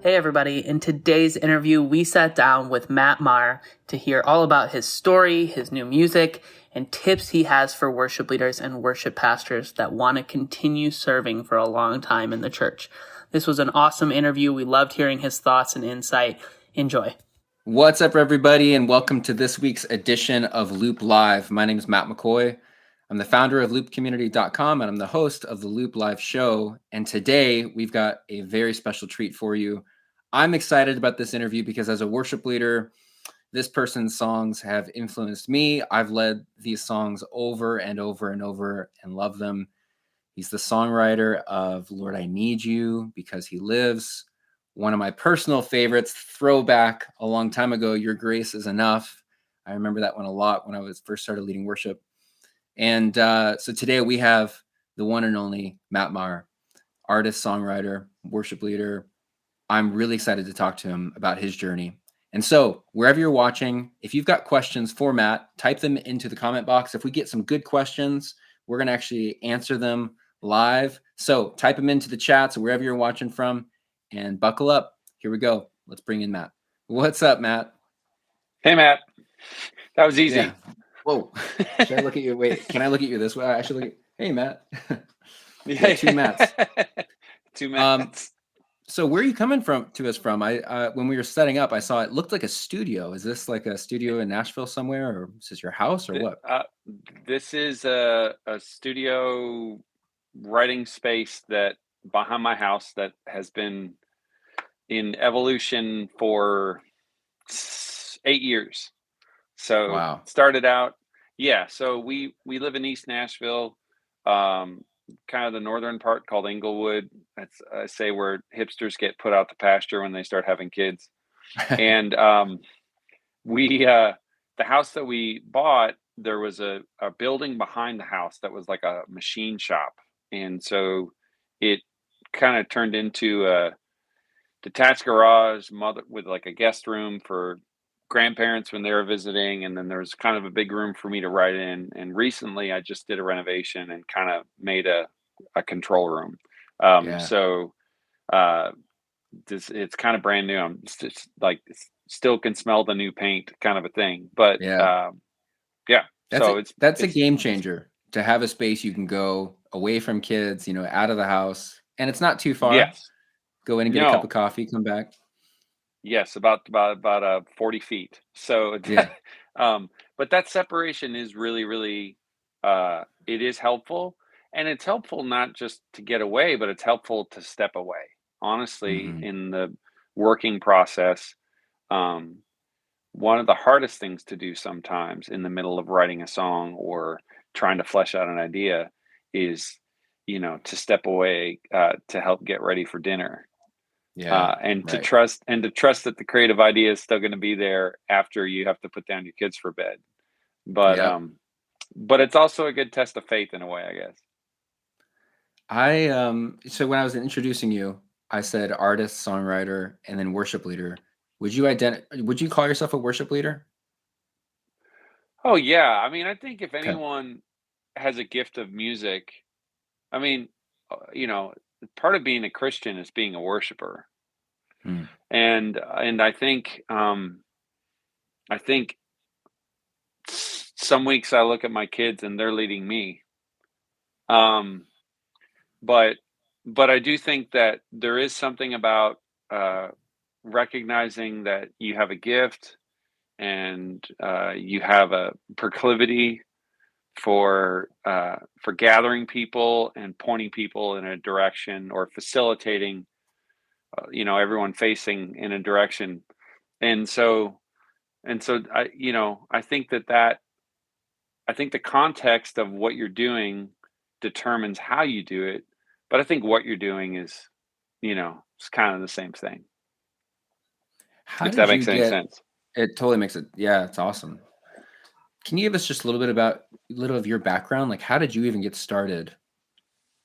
Hey everybody, in today's interview, we sat down with Matt Maher to hear all about his story, his new music, and tips he has for worship leaders and worship pastors that want to continue serving for a long time in the church. This was an awesome interview. We loved hearing his thoughts and insight. Enjoy. What's up, everybody, and welcome to this week's edition of Loop Live. My name is Matt McCoy. I'm the founder of loopcommunity.com, and I'm the host of the Loop Live show. And today, we've got a very special treat for you. I'm excited about this interview because as a worship leader, this person's songs have influenced me. I've led these songs over and over and over and love them. He's the songwriter of Lord, I Need You, Because He Lives. One of my personal favorites, throwback a long time ago, Your Grace Is Enough. I remember that one a lot when I was first started leading worship. And so today we have the one and only Matt Maher, artist, songwriter, worship leader. I'm really excited to talk to him about his journey. And so wherever you're watching, if you've got questions for Matt, type them into the comment box. If we get some good questions, we're going to actually answer them live. So type them into the chats wherever you're watching from. And buckle up. Here we go. Let's bring in Matt. What's up, Matt? Hey, Matt. That was easy. Yeah. Whoa. Should I look at you? Wait, can I look at you this way? I should look at, hey, Matt. Yeah, two Matts. Two Matts. So where are you coming to us from? I when we were setting up, I saw it looked like a studio. Is this like a studio in Nashville somewhere, or is this your house, or what? This is a studio writing space that behind my house that has been in evolution for 8 years. So wow. Started out, so we live in East Nashville, kind of the northern part called Inglewood. That's I say where hipsters get put out to pasture when they start having kids. And the house that we bought, there was a building behind the house that was like a machine shop. And so it kind of turned into a detached garage with like a guest room for grandparents when they were visiting, and then there was kind of a big room for me to write in. And recently I just did a renovation and kind of made a control room. So it's kind of brand new. I'm just like still can smell the new paint kind of a thing, but that's a game changer to have a space you can go away from kids, out of the house, and it's not too far. Yes. Go in and get a cup of coffee, come back. Yes, about 40 feet. So, but that separation is really, really, it is helpful. And it's helpful not just to get away, but it's helpful to step away. Honestly, in the working process, one of the hardest things to do sometimes in the middle of writing a song or trying to flesh out an idea is, to step away to help get ready for dinner. To trust that the creative idea is still going to be there after you have to put down your kids for bed. But it's also a good test of faith in a way, I guess. So when I was introducing you, I said artist, songwriter, and then worship leader. Would you call yourself a worship leader? Oh yeah. I mean, I think if anyone has a gift of music, I mean, part of being a Christian is being a worshiper. And I think some weeks I look at my kids and they're leading me. But I do think that there is something about recognizing that you have a gift and you have a proclivity for gathering people and pointing people in a direction or facilitating everyone facing in a direction. And so I think I think the context of what you're doing determines how you do it, but I think what you're doing is it's kind of the same thing. If that makes any sense. It totally makes it. Yeah, it's awesome. Can you give us just a little of your background? Like, how did you even get started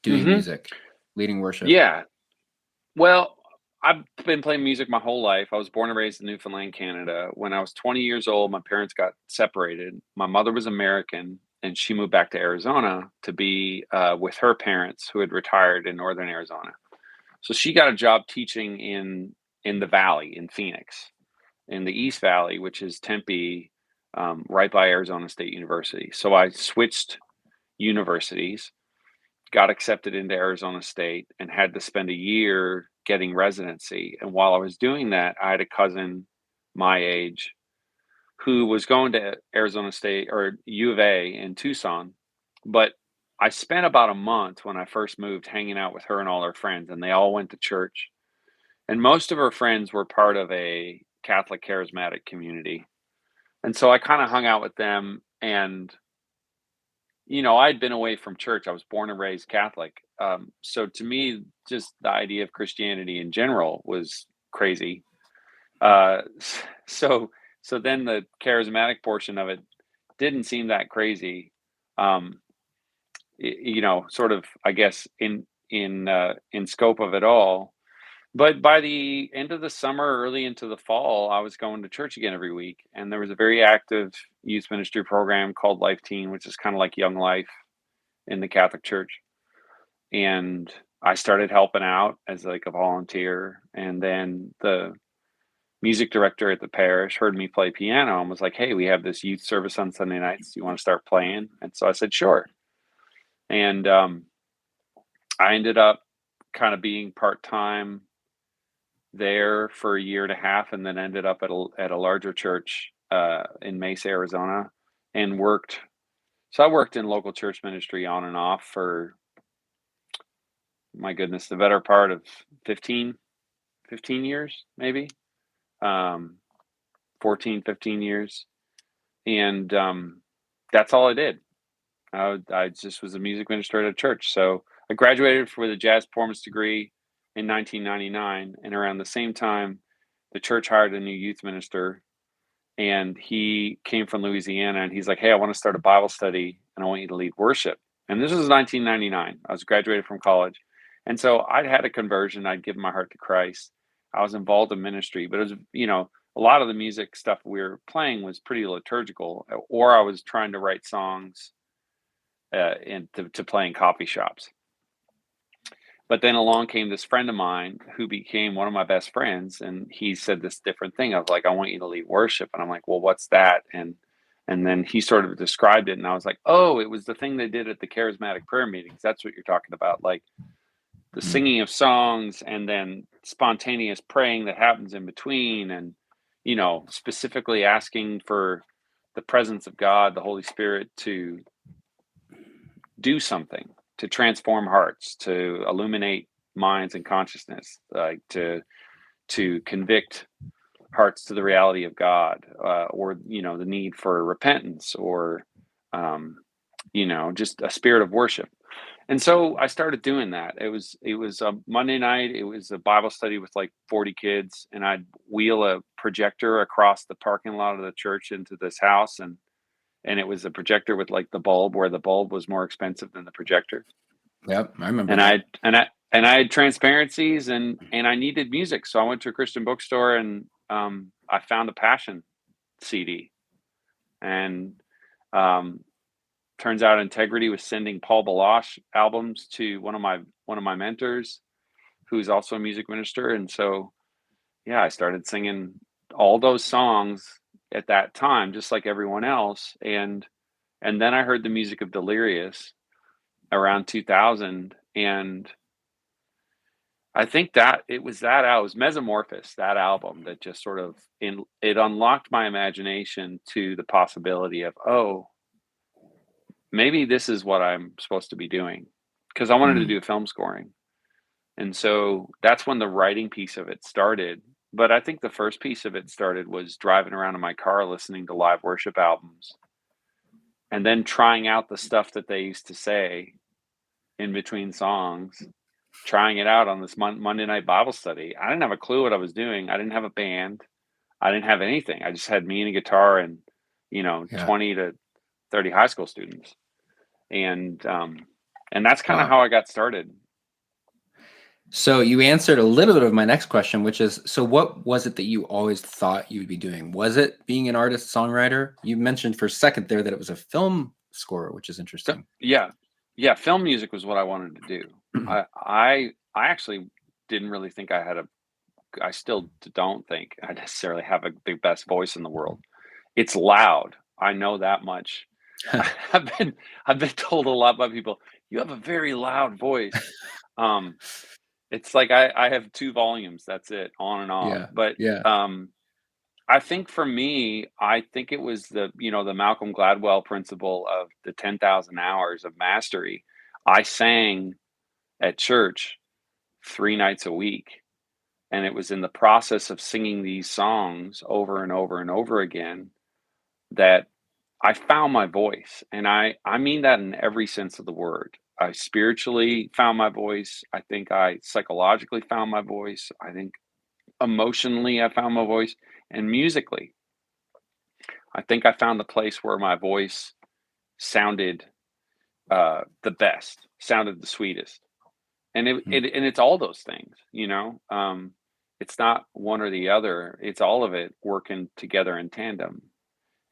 doing music, leading worship? Yeah. Well, I've been playing music my whole life. I was born and raised in Newfoundland, Canada. When I was 20 years old, my parents got separated. My mother was American, and she moved back to Arizona to be with her parents who had retired in northern Arizona. So she got a job teaching in in the Valley in Phoenix, in the East Valley, which is Tempe, right by Arizona State University. So I switched universities, got accepted into Arizona State, and had to spend a year getting residency. And while I was doing that, I had a cousin my age who was going to Arizona State or U of A in Tucson. But I spent about a month when I first moved hanging out with her and all her friends, and they all went to church. And most of her friends were part of a Catholic charismatic community. And so I kind of hung out with them. And, I'd been away from church. I was born and raised Catholic. So to me, just the idea of Christianity in general was crazy. Uh, so so then the charismatic portion of it didn't seem that crazy. Um, sort of, I guess, in scope of it all. But by the end of the summer, early into the fall, I was going to church again every week, and there was a very active youth ministry program called Life Teen, which is kind of like Young Life in the Catholic Church. And I started helping out as like a volunteer, and then the music director at the parish heard me play piano and was like, "Hey, we have this youth service on Sunday nights. Do you want to start playing?" And so I said, "Sure." And I ended up kind of being part-time there for a year and a half, and then ended up at a larger church in Mesa, Arizona, and worked. So I worked in local church ministry on and off for, my goodness, the better part of 15 years, maybe, 14, 15 years. And that's all I did. I just was a music minister at a church. So I graduated with a jazz performance degree in 1999. And around the same time, the church hired a new youth minister. And he came from Louisiana. And he's like, "Hey, I want to start a Bible study, and I want you to lead worship." And this was 1999. I was graduated from college. And so I'd had a conversion. I'd given my heart to Christ. I was involved in ministry. But it was, a lot of the music stuff we were playing was pretty liturgical, or I was trying to write songs and to play in coffee shops. But then along came this friend of mine who became one of my best friends, and he said this different thing of like, "I want you to lead worship." And I'm like, "Well, what's that?" And then he sort of described it, and I was like, "Oh, it was the thing they did at the charismatic prayer meetings. That's what you're talking about, like the singing of songs and then spontaneous praying that happens in between, and specifically asking for the presence of God, the Holy Spirit, to do something, to transform hearts, to illuminate minds and consciousness, like to convict hearts to the reality of God, or the need for repentance, or just a spirit of worship." And so I started doing that. It was a Monday night. It was a Bible study with like 40 kids, and I'd wheel a projector across the parking lot of the church into this house, and it was a projector with like the bulb, where the bulb was more expensive than the projector. Yep, I remember And that. I had transparencies, and I needed music, so I went to a Christian bookstore, and I found a Passion CD, and turns out Integrity was sending Paul Baloche albums to one of my mentors, who's also a music minister. And so, yeah, I started singing all those songs at that time, just like everyone else. And then I heard the music of Delirious around 2000, and I think that it was Mesomorphos, that album, that just sort of it unlocked my imagination to the possibility of, oh, maybe this is what I'm supposed to be doing, because I wanted to do film scoring. And so that's when the writing piece of it started. But I think the first piece of it started was driving around in my car listening to live worship albums, and then trying out the stuff that they used to say in between songs, trying it out on this Monday night Bible study. I didn't have a clue what I was doing. I didn't have a band. I didn't have anything. I just had me and a guitar and, 20 to 30 high school students. And that's kind of how I got started. So you answered a little bit of my next question, which is, so what was it that you always thought you would be doing? Was it being an artist, songwriter? You mentioned for a second there that it was a film scorer, which is interesting. Yeah. Film music was what I wanted to do. I actually didn't really think I had still don't think I necessarily have the best voice in the world. It's loud. I know that much. I've been I've been told a lot by people, "You have a very loud voice." Um, it's like I have 2 volumes, that's it, on and off. Yeah. But, Yeah. I think for me, I think it was the Malcolm Gladwell principle of the 10,000 hours of mastery. I sang at church 3 nights a week, and it was in the process of singing these songs over and over and over again that I found my voice, and I mean that in every sense of the word. I spiritually found my voice. I think I psychologically found my voice. I think emotionally I found my voice, and musically, I think I found the place where my voice sounded the best, sounded the sweetest, and Hmm. it's all those things, you know. It's not one or the other; it's all of it working together in tandem.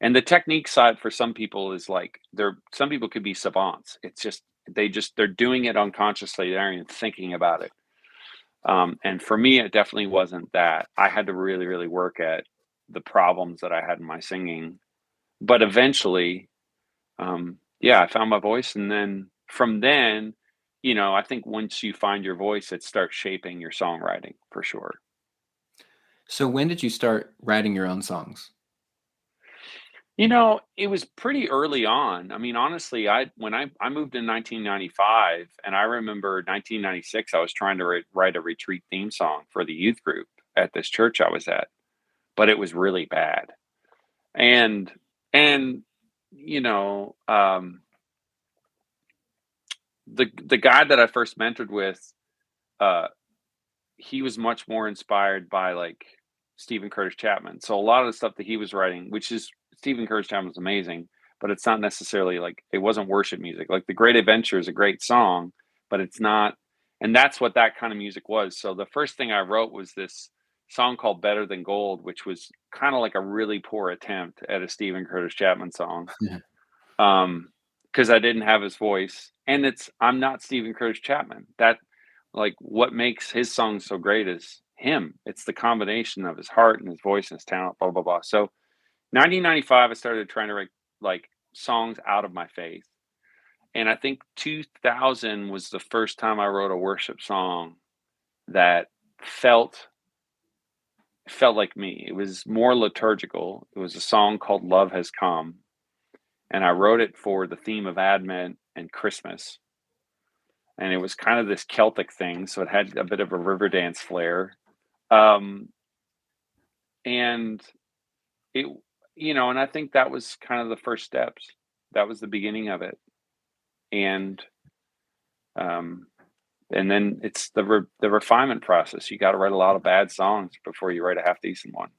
And the technique side for some people is like some people could be savants. It's just they're doing it unconsciously. They aren't even thinking about it. And for me, it definitely wasn't that. I had to really, really work at the problems that I had in my singing. But eventually, yeah, I found my voice, and then from then, I think once you find your voice, it starts shaping your songwriting for sure. So when did you start writing your own songs? It was pretty early on. I mean, honestly, when I moved in 1995, and I remember 1996, I was trying to write a retreat theme song for the youth group at this church I was at, but it was really bad. And and you know, the guy that I first mentored with, uh, he was much more inspired by like Stephen Curtis Chapman. So a lot of the stuff that he was writing, which is Stephen Curtis Chapman was amazing, but it's not necessarily like it wasn't worship music. Like The Great Adventure is a great song, but it's not, and that's what that kind of music was. So the first thing I wrote was this song called Better Than Gold, which was kind of like a really poor attempt at a Stephen Curtis Chapman song. Yeah. Because I didn't have his voice, and I'm not Stephen Curtis Chapman. That like what makes his songs so great is him. It's the combination of his heart and his voice and his talent. Blah blah blah. So 1995, I started trying to write like songs out of my faith, and I think 2000 was the first time I wrote a worship song that felt felt like me. It was more liturgical. It was a song called "Love Has Come," and I wrote it for the theme of Advent and Christmas. And it was kind of this Celtic thing, so it had a bit of a river dance flair. Um, and it, and I think that was kind of the first steps. That was the beginning of it, and um, and then it's the refinement process. You got to write a lot of bad songs before you write a half decent one.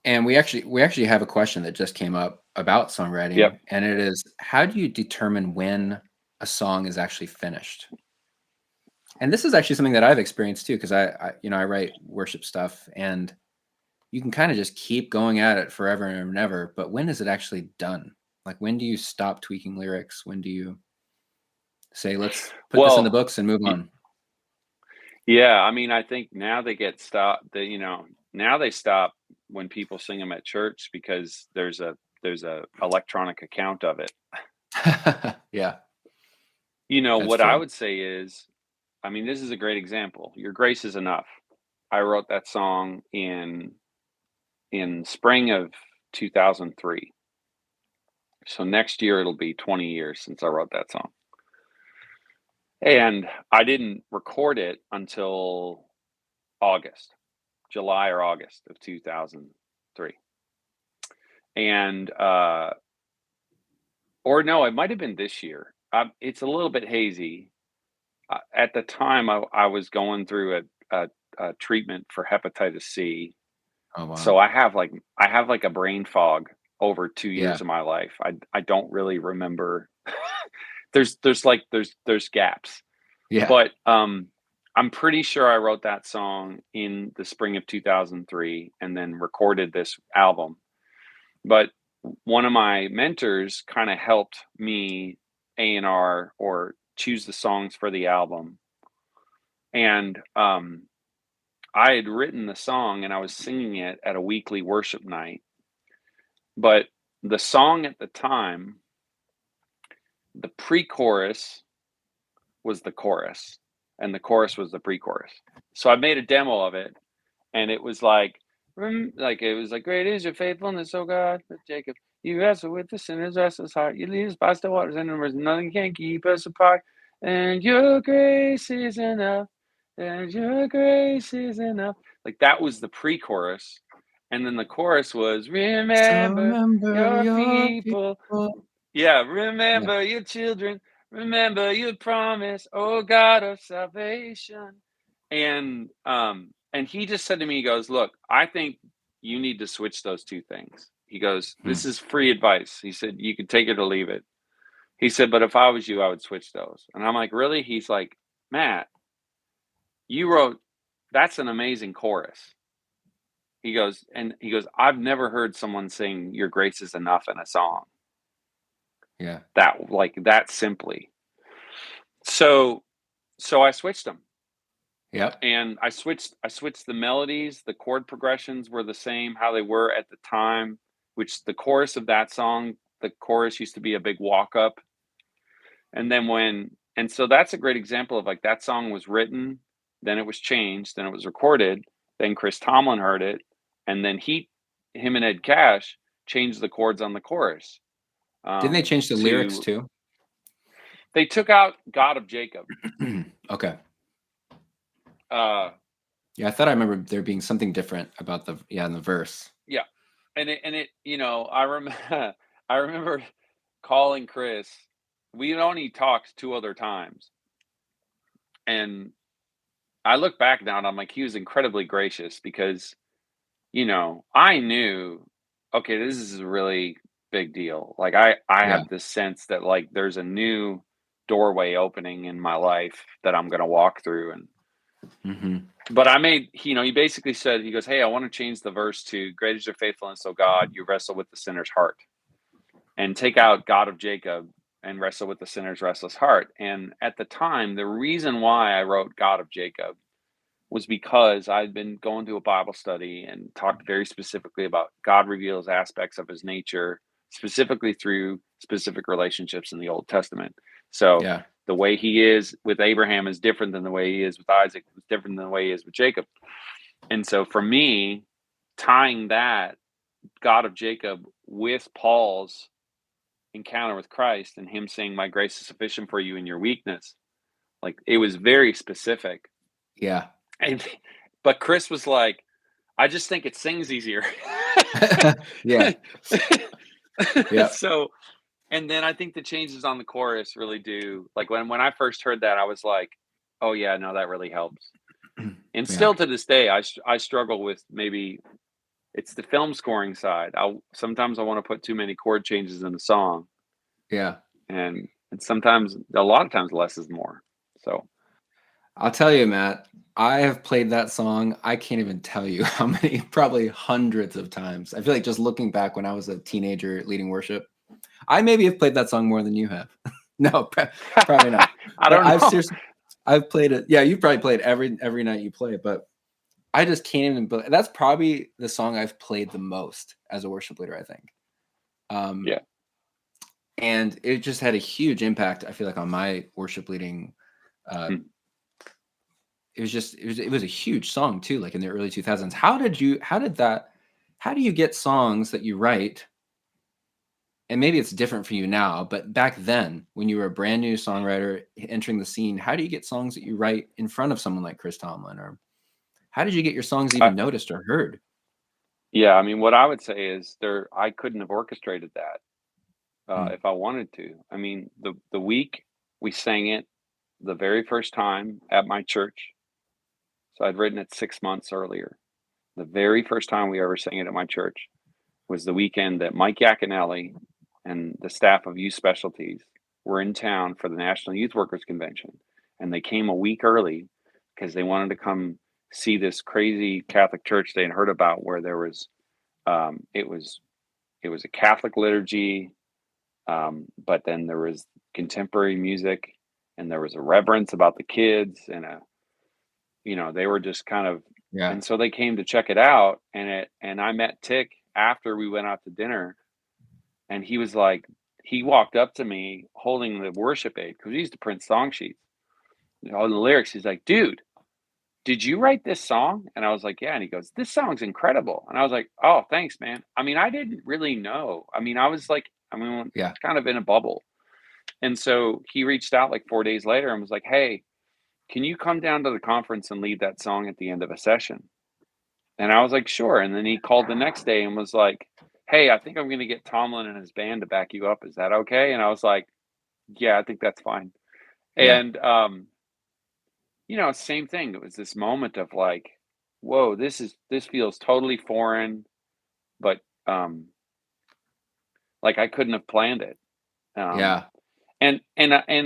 And we actually have a question that just came up about songwriting, Yep. and it is, how do you determine when a song is actually finished? And this is actually something that I've experienced too, because I write worship stuff, and you can kind of just keep going at it forever and ever. But when is it actually done? Like, when do you stop tweaking lyrics? When do you say, let's put this in the Well, books and move on? yeah. I mean, I think now they get stopped. Now they stop when people sing them at church because there's a electronic account of it. Yeah, that's What I true. would say is, I mean, this is a great example. Your grace is enough. I wrote that song in spring of 2003. So next year it'll be 20 years since I wrote that song. And I didn't record it until August, July or August of 2003. And or no, it might have been this year. It's a little bit hazy. At the time I was going through a treatment for hepatitis C. Oh So wow. I have like a brain fog over 2 years Yeah, of my life. I don't really remember. There's gaps. yeah. But I'm pretty sure I wrote that song in the spring of 2003 and then recorded this album. But one of my mentors kind of helped me A&R or choose the songs for the album. And I had written the song and I was singing it at a weekly worship night. But the song at the time, the pre-chorus was the chorus, and the chorus was the pre-chorus. So I made a demo of it, and it was like, great is your faithfulness, O God, with Jacob. You wrestle with the sinner's restless heart. You lead us past the waters and rivers. Nothing can keep us apart. And your grace is enough. And your grace is enough. Like that was the pre-chorus. And then the chorus was, So remember remember your your people. people. Yeah, Yeah. remember your children. Remember your promise, oh God of salvation. And he just said to me, he goes, look, I think you need to switch those two things. He goes, Hmm. this is free advice. He said, you can take it or leave it. He said, but if I was you, I would switch those. And I'm like, really? He's like, Matt, you wrote, that's an amazing chorus. He goes, I've never heard someone sing your grace is enough in a song. Yeah. That simply. So I switched them. Yep. And I switched the melodies, the chord progressions were the same how they were at the time, which the chorus of that song, the chorus used to be a big walk up. And then and so that's a great example of like that song was written, then it was changed, then it was recorded, then Chris Tomlin heard it, and then him and Ed Cash changed the chords on the chorus. Didn't they change the lyrics To too? They took out God of Jacob. Okay. Uh Yeah, I thought I remember there being something different about in the verse. yeah. And it I remember calling Chris. We had only talked 2 other times. And I look back now and I'm like, he was incredibly gracious because, I knew, okay, this is a really big deal. Like I Yeah. have this sense that like there's a new doorway opening in my life that I'm gonna walk through. Hmm. But he basically said, he goes, hey, I want to change the verse to great is your faithfulness, O God, you wrestle with the sinner's heart. And take out God of Jacob and wrestle with the sinner's restless heart. And at the time, the reason why I wrote God of Jacob was because I'd been going to a Bible study and talked very specifically about God reveals aspects of his nature, specifically through specific relationships in the Old Testament. So Yeah. the way he is with Abraham is different than the way he is with Isaac, is different than the way he is with Jacob. And so for me, tying that God of Jacob with Paul's encounter with Christ and him saying, my grace is sufficient for you in your weakness, like it was very specific. Yeah. But Chris was like, I just think it sings easier. Yeah. Yeah. So, and then I think the changes on the chorus really do. Like when I first heard that, I was like, oh yeah, no, that really helps. And Yeah. still to this day, I struggle with maybe it's the film scoring side. Sometimes I want to put too many chord changes in the song, Yeah. and sometimes a lot of times less is more. So I'll tell you, Matt, I have played that song. I can't even tell you how many, probably hundreds of times. I feel like just looking back when I was a teenager leading worship, I maybe have played that song more than you have. No, probably not. I But don't know. I've played it. Yeah, you probably played every night you play, but I just can't even. That's probably the song I've played the most as a worship leader, I think. Yeah. And it just had a huge impact, I feel like, on my worship leading. It was a huge song too, like in the early 2000s. How do you get songs that you write? And maybe it's different for you now, but back then, when you were a brand new songwriter entering the scene, how do you get songs that you write in front of someone like Chris Tomlin? Or how did you get your songs even noticed or heard? Yeah, I mean, what I would say is I couldn't have orchestrated that if I wanted to. I mean, the week we sang it the very first time at my church, so I'd written it 6 months earlier. The very first time we ever sang it at my church was the weekend that Mike Yaconelli and the staff of Youth Specialties were in town for the National Youth Workers Convention, and they came a week early because they wanted to come see this crazy Catholic church they had heard about, where there was it was a Catholic liturgy, but then there was contemporary music, and there was a reverence about the kids, and they were just kind of, Yeah. and so they came to check it out, and I met Tick after we went out to dinner, and he walked up to me holding the worship aid because we used to print song sheets, all the lyrics. He's like, "Dude, did you write this song?" And I was like, "Yeah." And he goes, "This song's incredible." And I was like, "Oh, thanks, man." I mean, I didn't really know. I mean, Yeah. kind of in a bubble. And so he reached out like 4 days later and was like, "Hey, can you come down to the conference and lead that song at the end of a session?" And I was like, "Sure." And then he called the next day and was like, "Hey, I think I'm going to get Tomlin and his band to back you up. Is that okay?" And I was like, "Yeah, I think that's fine." Yeah. And, same thing. It was this moment of like, whoa, this feels totally foreign, but, like I couldn't have planned it. Um, Yeah. and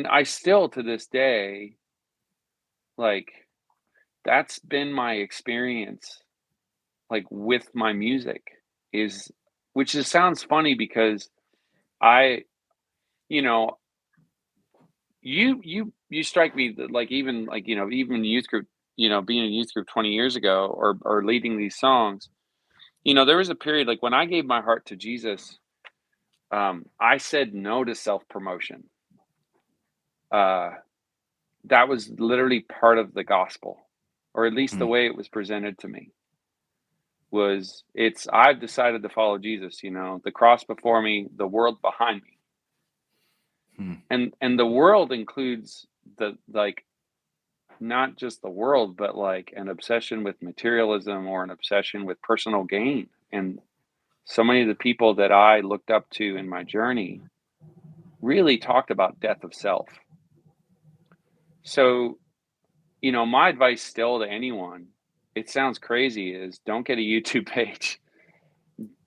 I still to this day, like, that's been my experience, like with my music is, which is sounds funny because I, you know, you strike me that like even like, even youth group, being in youth group 20 years ago or leading these songs, there was a period like when I gave my heart to Jesus, I said no to self promotion. Uh, that was literally part of the gospel, or at least the Hmm. way it was presented to me. I've decided to follow Jesus. The cross before me, the world behind me, Hmm. and the world includes the like not just the world, but like an obsession with materialism or an obsession with personal gain. And so many of the people that I looked up to in my journey really talked about death of self. So, my advice still to anyone, it sounds crazy, is don't get a YouTube page.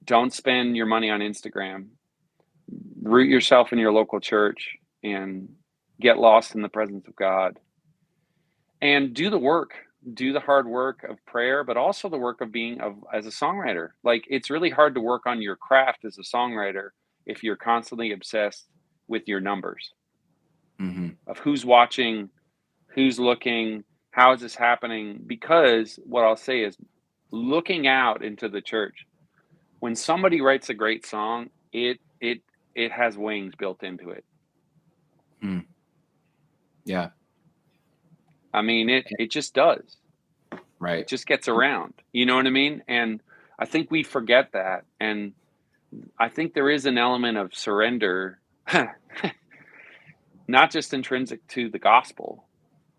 Don't spend your money on Instagram. Root yourself in your local church and get lost in the presence of God. And do the work. Do the hard work of prayer, but also the work of being as a songwriter. Like it's really hard to work on your craft as a songwriter if you're constantly obsessed with your numbers Hmm. of who's watching, who's looking, how is this happening? Because what I'll say is looking out into the church, when somebody writes a great song, it has wings built into it. Hmm. Yeah. I mean, it just does. It Right. just gets around. You know what I mean? And I think we forget that. And I think there is an element of surrender, not just intrinsic to the gospel,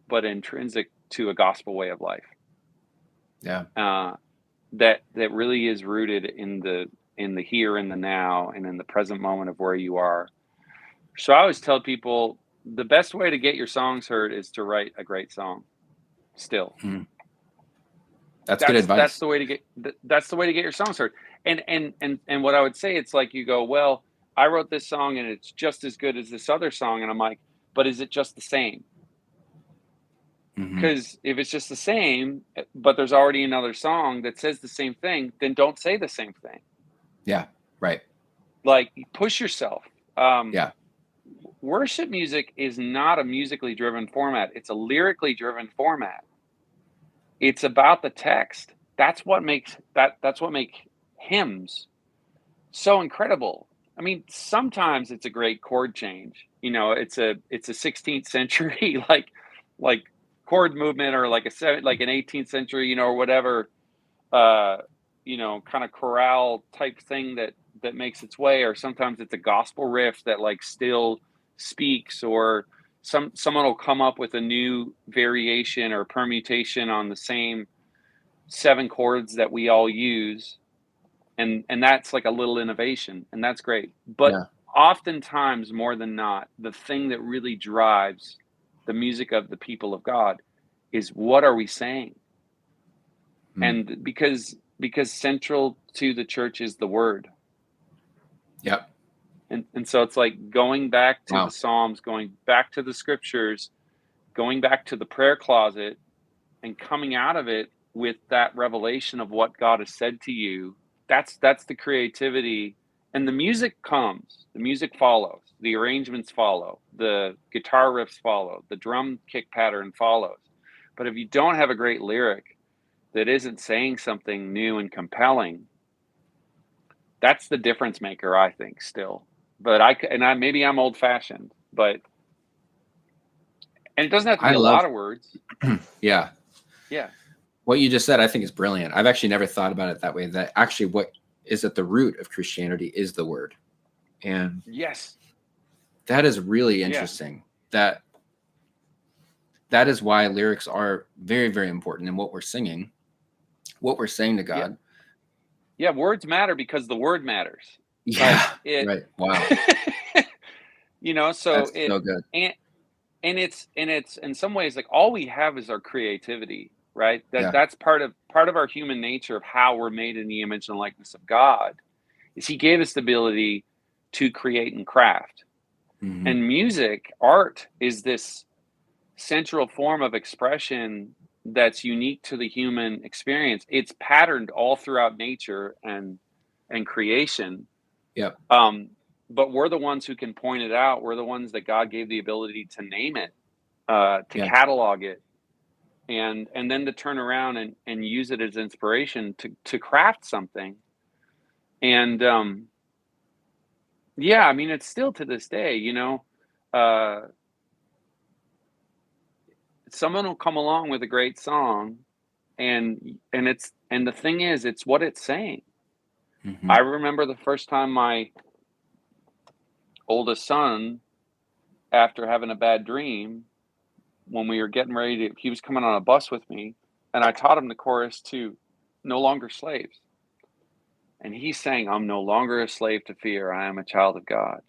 but intrinsic to a gospel way of life. Yeah. That really is rooted in the here and the now and in the present moment of where you are. So I always tell people the best way to get your songs heard is to write a great song. Still, Hmm. That's good that's advice. the way to get your songs heard. And what I would say, it's like you go, well, I wrote this song and it's just as good as this other song, and I'm like, but is it just the same? Hmm. Because if it's just the same, but there's already another song that says the same thing, then don't say the same thing. Yeah. Right. Like push yourself. Um, Yeah. Worship music is not a musically driven format. It's a lyrically driven format. It's about the text. That's what makes hymns so incredible. I mean, sometimes it's a great chord change. It's a 16th century like chord movement, or like an 18th century, or whatever, uh, kind of chorale type thing that makes its way. Or sometimes it's a gospel riff that like still speaks, or someone will come up with a new variation or permutation on the same seven chords that we all use, and that's like a little innovation, and that's great. But Yeah. oftentimes, more than not, the thing that really drives the music of the people of God is, what are we saying? Hmm. And because central to the church is the word. Yep. And so it's like going back to the Wow. Psalms, going back to the scriptures, going back to the prayer closet, and coming out of it with that revelation of what God has said to you. That's the creativity. And the music comes, the music follows, the arrangements follow, the guitar riffs follow, the drum kick pattern follows. But if you don't have a great lyric that isn't saying something new and compelling, that's the difference maker, I think, still. But maybe I'm old fashioned, and it doesn't have to be I a love, lot of words. yeah. Yeah. What you just said, I think is brilliant. I've actually never thought about it that way. That actually what is at the root of Christianity is the word. And yes, that is really yeah, interesting. That is why lyrics are very, very important in what we're singing, what we're saying to God. yeah. Words matter because the word matters. Yeah. Like Right. Wow. So That's so good. and it's in some ways like all we have is our creativity, right? Yeah. That's part of our human nature of how we're made in the image and likeness of God. Is He gave us the ability to create and craft. Mm-hmm. And music, art, is this central form of expression that's unique to the human experience. It's patterned all throughout nature and creation. Yep. But we're the ones who can point it out. We're the ones that God gave the ability to name it, to catalog it, and then to turn around and use it as inspiration to craft something. And yeah, I mean, it's still to this day, someone will come along with a great song, and the thing is, it's what it's saying. Mm-hmm. I remember the first time my oldest son, after having a bad dream, when we were getting ready he was coming on a bus with me, and I taught him the chorus to No Longer Slaves. And he sang, I'm no longer a slave to fear, I am a child of God.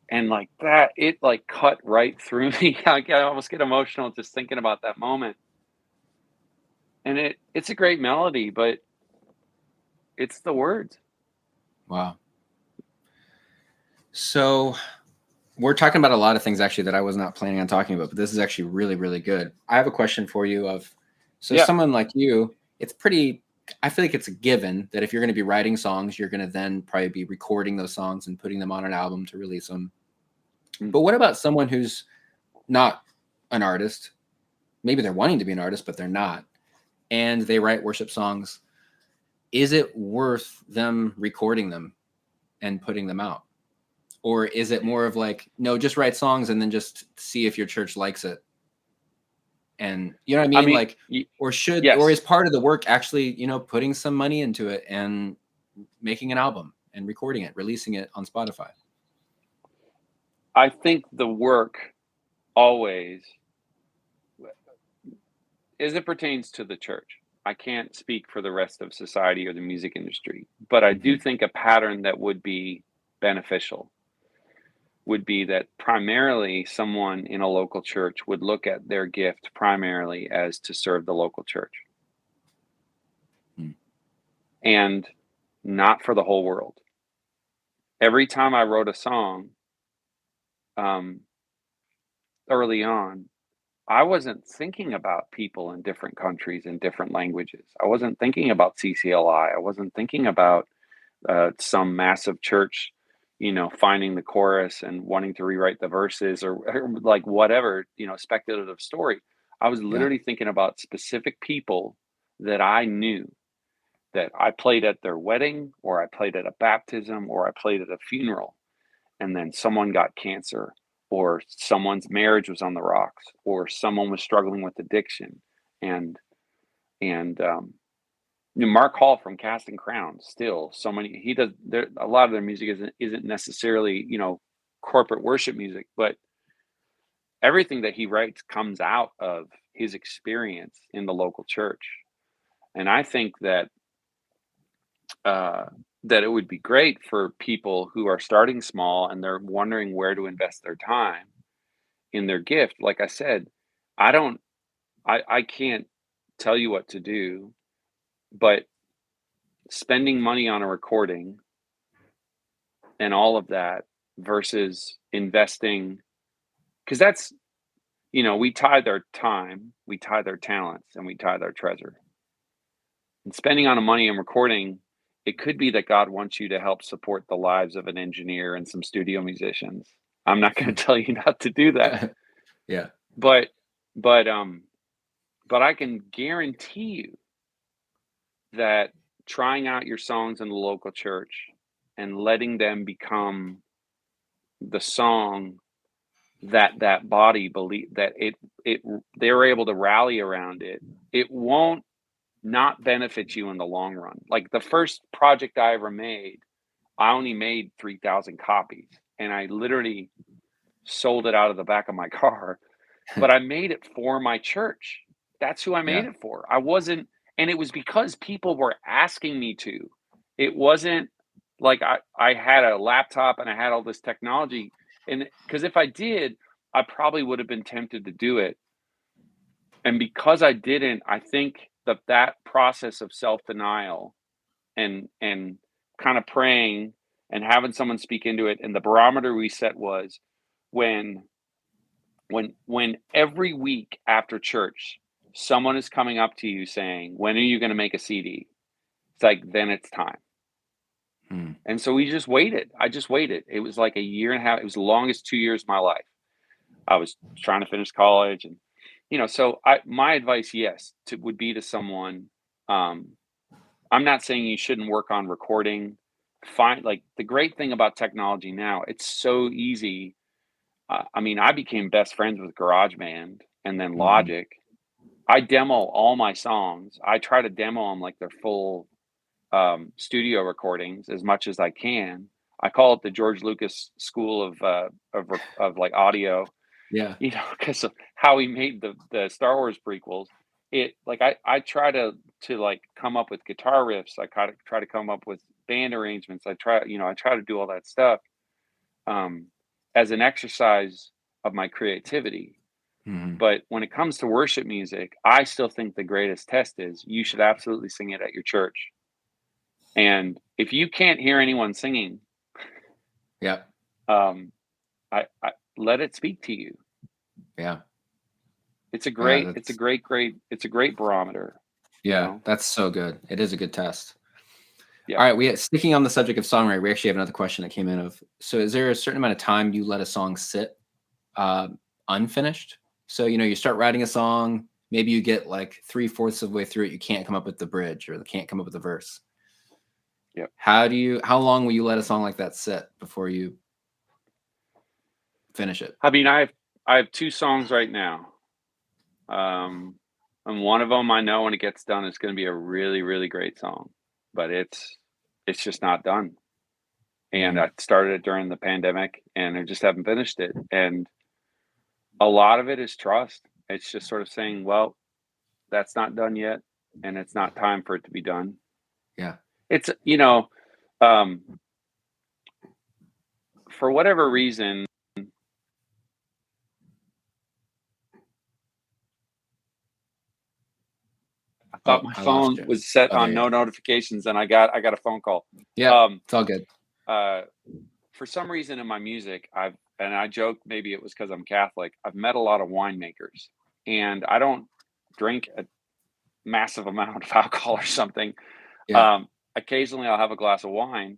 And like that, it like cut right through me. I almost get emotional just thinking about that moment. And it's a great melody, but it's the words. Wow. So we're talking about a lot of things actually that I was not planning on talking about, but this is actually really, really good. I have a question for you someone like you, I feel like it's a given that if you're going to be writing songs, you're going to then probably be recording those songs and putting them on an album to release them. Mm-hmm. But what about someone who's not an artist? Maybe they're wanting to be an artist, but they're not. And they write worship songs. Is it worth them recording them and putting them out? Or is it more of like, no, just write songs and then just see if your church likes it? And you know what I mean? Or is part of the work actually, putting some money into it and making an album and recording it, releasing it on Spotify? I think the work always, as it pertains to the church, I can't speak for the rest of society or the music industry, but I do think a pattern that would be beneficial would be that primarily someone in a local church would look at their gift primarily as to serve the local church. And not for the whole world. Every time I wrote a song, early on, I wasn't thinking about people in different countries and different languages. I wasn't thinking about CCLI. I wasn't thinking about some massive church, finding the chorus and wanting to rewrite the verses or like whatever, speculative story. I was literally thinking about specific people that I knew, that I played at their wedding, or I played at a baptism, or I played at a funeral, and then someone got cancer, or someone's marriage was on the rocks, or someone was struggling with addiction. And Mark Hall from Casting Crowns, still so many, he does there, a lot of their music isn't necessarily, corporate worship music, but everything that he writes comes out of his experience in the local church. And I think that that it would be great for people who are starting small and they're wondering where to invest their time in their gift. Like I said, I can't tell you what to do, but spending money on a recording and all of that versus investing, because that's, we tithe our time, we tithe our talents, and we tithe our treasure. And spending on a money and recording, it could be that God wants you to help support the lives of an engineer and some studio musicians. I'm not going to tell you not to do that. Yeah. But But I can guarantee you that trying out your songs in the local church and letting them become the song that body believe that it they're able to rally around it, it won't not benefit you in the long run. Like the first project I ever made, I only made 3,000 copies, and I literally sold it out of the back of my car, but I made it for my church. That's who I made Yeah. it for. I wasn't, and it was because people were asking me to. It wasn't like I had a laptop and I had all this technology. And because if I did, I probably would have been tempted to do it. And because I didn't, I think that process of self-denial and kind of praying and having someone speak into it, and the barometer we set was when when every week after church someone is coming up to you saying, when are you going to make a CD? It's like, then it's time. And so we just waited. I just waited. It was like a year and a half. It was the longest 2 years of my life. I was trying to finish college, and so my advice, yes, would be to someone. I'm not saying you shouldn't work on recording. Find, like, the great thing about technology now, it's so easy. I mean, I became best friends with GarageBand and then Logic. I demo all my songs. I try to demo them like they're full studio recordings as much as I can. I call it the George Lucas School of like audio, Yeah. because of how he made the Star Wars prequels. It, like, I try to like come up with guitar riffs. I try to come up with band arrangements. I try to do all that stuff as an exercise of my creativity. But when it comes to worship music, I still think the greatest test is you should absolutely sing it at your church. And if you can't hear anyone singing, Yeah. I let it speak to you. Yeah. It's a great barometer. Yeah, that's so good. It is a good test. Yeah. All right, sticking on the subject of songwriting, we actually have another question that came in so is there a certain amount of time you let a song sit unfinished? So, you start writing a song, maybe you get like 3/4 of the way through it, you can't come up with the bridge or can't come up with the verse. Yeah. How long will you let a song like that sit before you finish it? I mean, I have 2 songs right now. And one of them, I know when it gets done, it's going to be a really, really great song, but it's just not done. And I started it during the pandemic, and I just haven't finished it. And a lot of it is trust. It's just sort of saying, well, that's not done yet, and it's not time for it to be done. Yeah. It's, for whatever reason, I thought my I lost phone you. was set on no notifications, and I got a phone call. Yeah, it's all good. For some reason in my music, I joke, maybe it was because I'm Catholic, I've met a lot of winemakers, and I don't drink a massive amount of alcohol or something. Yeah. Occasionally I'll have a glass of wine,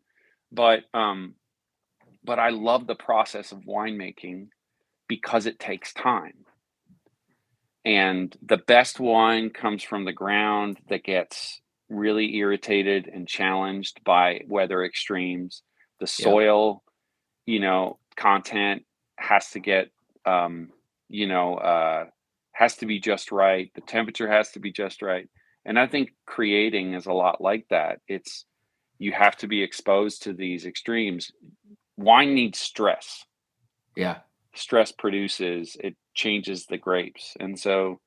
but I love the process of winemaking because it takes time. And the best wine comes from the ground that gets really irritated and challenged by weather extremes. The soil, content has to get, has to be just right. The temperature has to be just right. And I think creating is a lot like that. You have to be exposed to these extremes. Wine needs stress. Yeah. Stress it changes the grapes. And so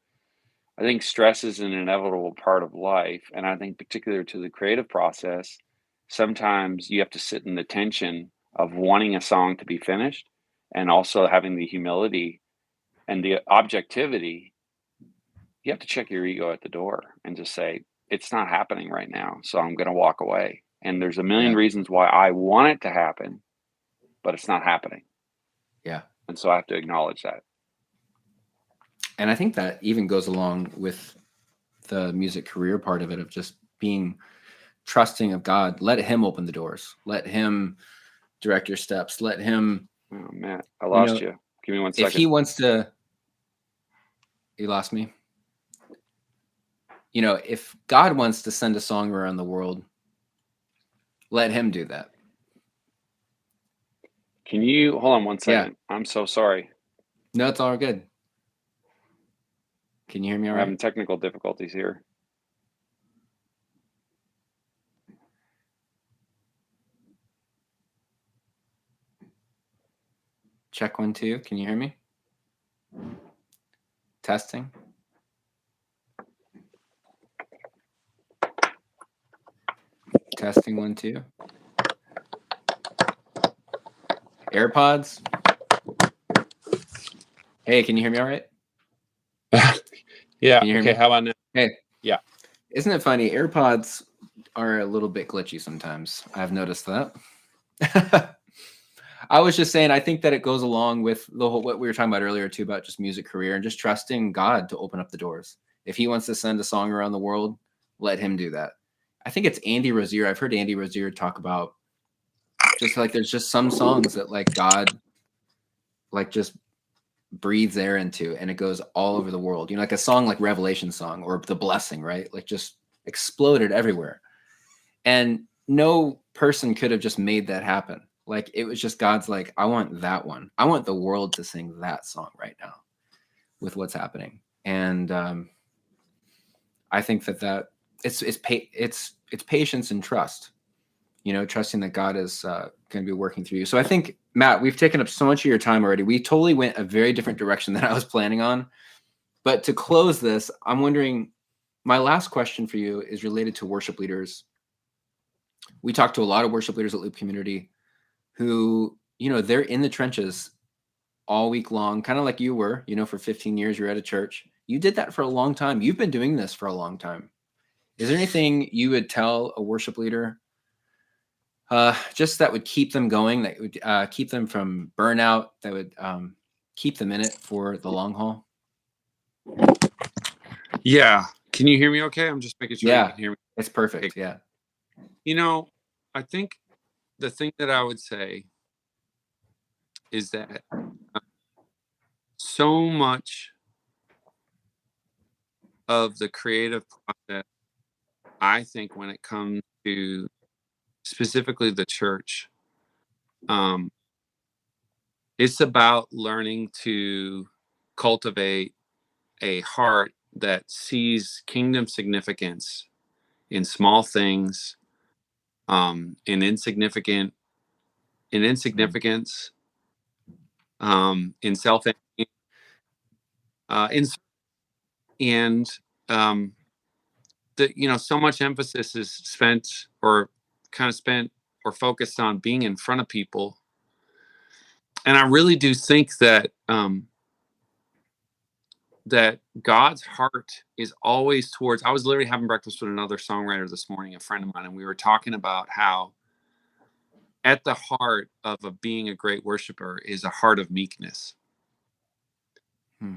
I think stress is an inevitable part of life. And I think, particular to the creative process, sometimes you have to sit in the tension of wanting a song to be finished and also having the humility and the objectivity. You have to check your ego at the door and just say, it's not happening right now, so I'm going to walk away. And there's a million reasons why I want it to happen, but it's not happening. Yeah. And so I have to acknowledge that. And I think that even goes along with the music career part of it, of just being trusting of God. Let him open the doors. Let him direct your steps. Let him. Oh, Matt, I lost you. Give me 1 second. If he wants to. You lost me? if God wants to send a song around the world, let him do that. Can you hold on one Yeah. second? I'm so sorry. No, it's all good. Can you hear me all We're having right? technical difficulties here. Check 1, 2. Can you hear me? Testing. Testing 1, 2. AirPods. Hey, can you hear me all right? Yeah. Can you hear Okay. me? How about now? Hey. Yeah. Isn't it funny? AirPods are a little bit glitchy sometimes. I've noticed that. I was just saying, I think that it goes along with the whole, what we were talking about earlier too, about just music career and just trusting God to open up the doors. If he wants to send a song around the world, let him do that. I think it's Andy Rozier. I've heard Andy Rozier talk about just like, there's just some songs that like God, like just breathes air into and it goes all over the world. Like a song like Revelation song or The Blessing, right? Like just exploded everywhere. And no person could have just made that happen. Like it was just God's like, I want that one. I want the world to sing that song right now with what's happening. And I think that it's patience and trust. Trusting that God is going to be working through you. So I think, Matt, we've taken up so much of your time already. We totally went a very different direction than I was planning on. But to close this, I'm wondering, my last question for you is related to worship leaders. We talked to a lot of worship leaders at Loop Community who, they're in the trenches all week long, kind of like you were, for 15 years, you're at a church. You did that for a long time. You've been doing this for a long time. Is there anything you would tell a worship leader just that would keep them going, that would keep them from burnout, that would keep them in it for the long haul? Yeah. Can you hear me okay? I'm just making sure you can hear me. It's perfect. Okay. Yeah. I think the thing that I would say is that so much of the creative process, I think, when it comes to specifically the church, it's about learning to cultivate a heart that sees kingdom significance in small things, in insignificance, in self, in and so much emphasis is spent or focused on being in front of people, and I really do think that that God's heart is always towards. I was literally having breakfast with another songwriter this morning, a friend of mine, and we were talking about how at the heart of being a great worshiper is a heart of meekness.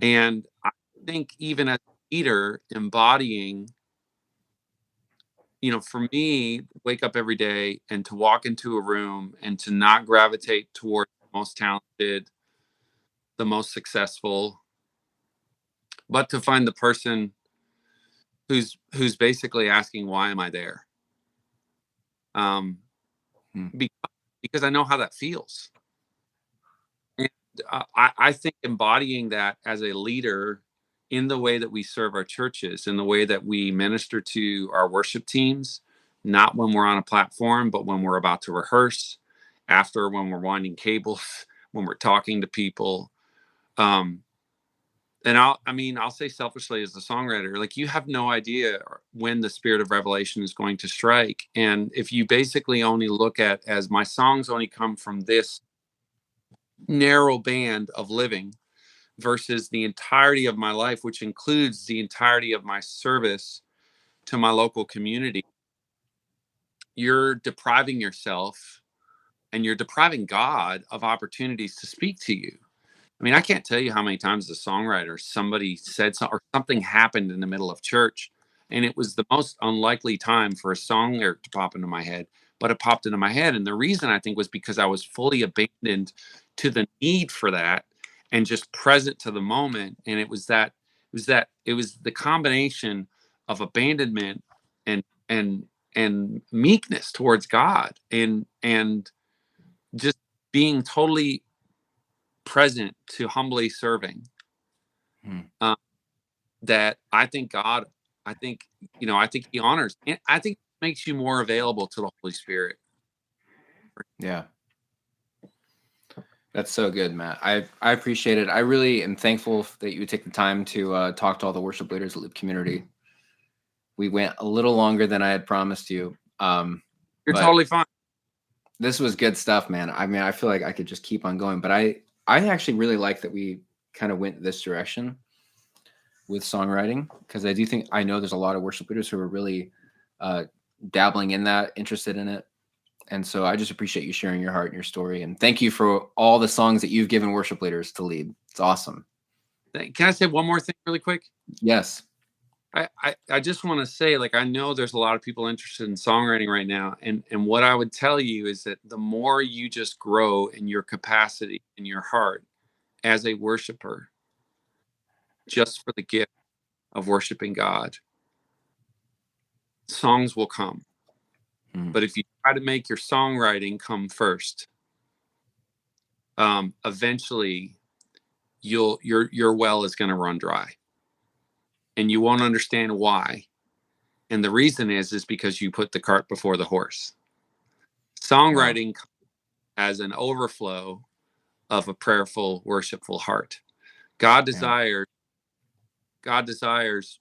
And I think even as a leader, embodying, for me, wake up every day and to walk into a room and to not gravitate toward the most talented, the most successful, but to find the person who's basically asking, why am I there? Because I know how that feels. And I think embodying that as a leader in the way that we serve our churches, in the way that we minister to our worship teams, not when we're on a platform, but when we're about to rehearse, after, when we're winding cables, when we're talking to people. And I'll say selfishly as the songwriter, like, you have no idea when the spirit of revelation is going to strike. And if you basically only look at, as my songs only come from this narrow band of living versus the entirety of my life, which includes the entirety of my service to my local community, you're depriving yourself and you're depriving God of opportunities to speak to you. I can't tell you how many times as a songwriter, somebody said something or something happened in the middle of church, and it was the most unlikely time for a song lyric to pop into my head, but it popped into my head. And the reason, I think, was because I was fully abandoned to the need for that and just present to the moment. And it was the combination abandonment and meekness towards God, and just being totally present to humbly serving. That I think God, I think He honors, and I think it makes you more available to the Holy Spirit. Yeah. That's so good, Matt. I appreciate it. I really am thankful that you would take the time to talk to all the worship leaders at Loop Community. We went a little longer than I had promised you. You're but totally fine. This was good stuff, man. I mean, I feel like I could just keep on going, but I actually really like that we kind of went this direction with songwriting, because I know there's a lot of worship leaders who are really dabbling in that, interested in it. And so I just appreciate you sharing your heart and your story. And thank you for all the songs that you've given worship leaders to lead. It's awesome. Can I say one more thing really quick? Yes. I just want to say, like, I know there's a lot of people interested in songwriting right now. And what I would tell you is that the more you just grow in your capacity, in your heart as a worshiper, just for the gift of worshiping God, songs will come. But if you try to make your songwriting come first, eventually your well is going to run dry, and you won't understand why. And the reason is because you put the cart before the horse. Songwriting as an overflow of a prayerful, worshipful heart. God desires,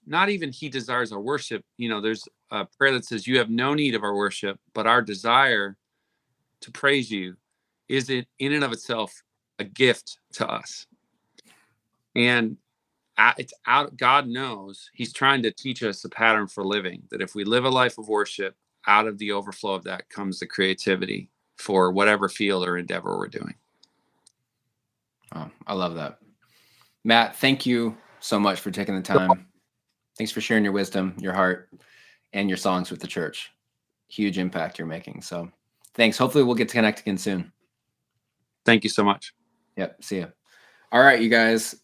not even He desires our worship. There's a prayer that says, "You have no need of our worship, but our desire to praise you is it in and of itself a gift to us." And it's out. God knows He's trying to teach us a pattern for living, that if we live a life of worship, out of the overflow of that comes the creativity for whatever field or endeavor we're doing. Oh, I love that. Matt, thank you so much for taking the time. Thanks for sharing your wisdom, your heart, and your songs with the church. Huge impact you're making. So thanks. Hopefully we'll get to connect again soon. Thank you so much. Yep. See ya. All right, you guys.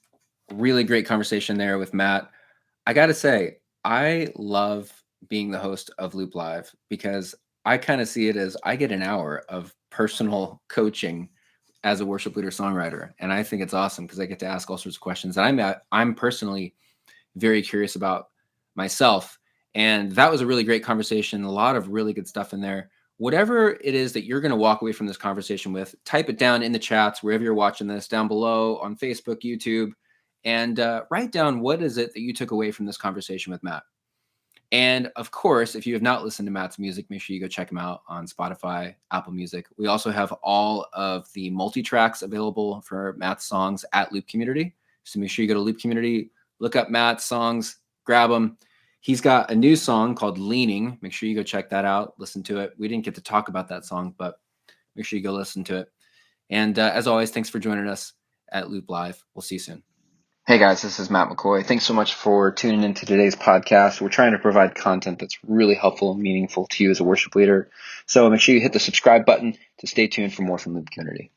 Really great conversation there with Matt. I got to say, I love being the host of Loop Live, because I kind of see it as I get an hour of personal coaching as a worship leader songwriter. And I think it's awesome because I get to ask all sorts of questions that I'm personally very curious about myself. And that was a really great conversation. A lot of really good stuff in there. Whatever it is that you're going to walk away from this conversation with, type it down in the chats, wherever you're watching this, down below on Facebook, YouTube, and write down what is it that you took away from this conversation with Matt. And of course, if you have not listened to Matt's music, make sure you go check him out on Spotify, Apple Music. We also have all of the multi-tracks available for Matt's songs at Loop Community. So make sure you go to Loop Community, look up Matt's songs, grab them. He's got a new song called Leaning. Make sure you go check that out, listen to it. We didn't get to talk about that song, but make sure you go listen to it. And as always, thanks for joining us at Loop Live. We'll see you soon. Hey guys, this is Matt McCoy. Thanks so much for tuning into today's podcast. We're trying to provide content that's really helpful and meaningful to you as a worship leader. So make sure you hit the subscribe button to stay tuned for more from Loop Community.